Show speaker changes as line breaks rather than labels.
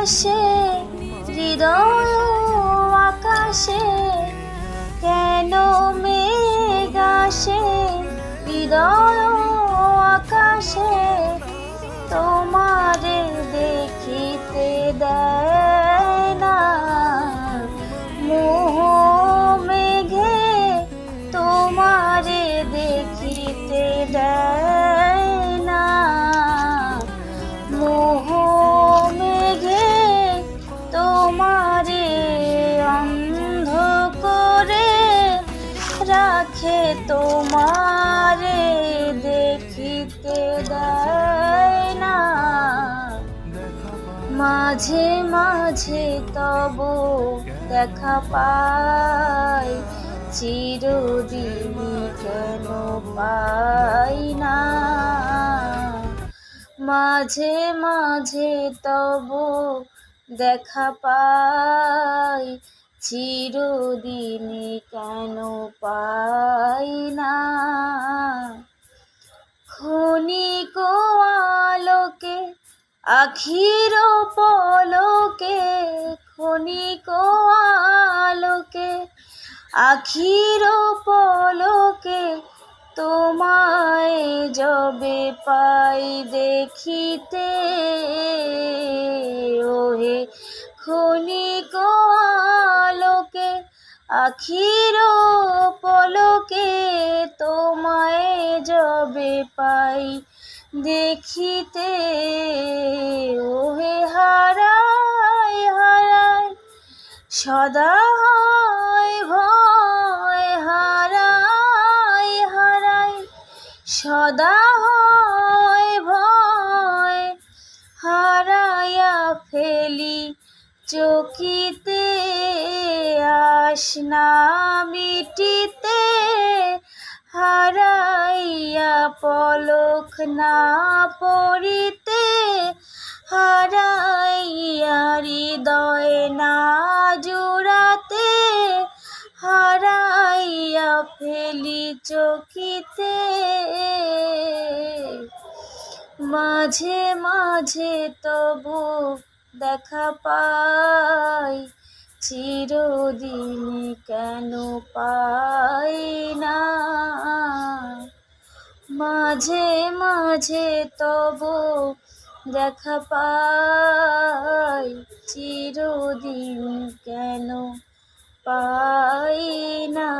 আকাশে হৃদয় আকাশে কেন মেঘ আসে হৃদয় আকাশে তোমারে দেখিতে দেয় না মোহ মেঘে তোমারে দেখিতে দেয় না মোহ মেঘে তোমারে অন্ধ করে রাখে তোমারে দেখিতে দেয় না মাঝে মাঝে তব দেখা পাই চিরদিন কেন পাই না মাঝে মাঝে তব দেখা পাই চিরদিন কেন পাই না ক্ষণিক আলোকে আখির পলকে ক্ষণিক আলোকে আখির পলকে তোমায় যবে পাই দেখিতে ওহে ক্ষণিক আলোকে আখির পলকে তোমায় যবে পাই দেখিতে ওহে হারায় হারায় সদা হয় ভয় হারায় হারায় সদা হয় ভয় হারায়া ফেলি চকিতে আস না মিটিতে হারাইয়া পলক না পড়িতে হারাইয়া হৃদয় না জুড়াতে হারাইয়া ফেলি চকিতে মাঝে মাঝে তবু দেখা পাই চিরদিন কেন পাই না মাঝে মাঝে তবু দেখা পাই চিরদিন কেন পাই না।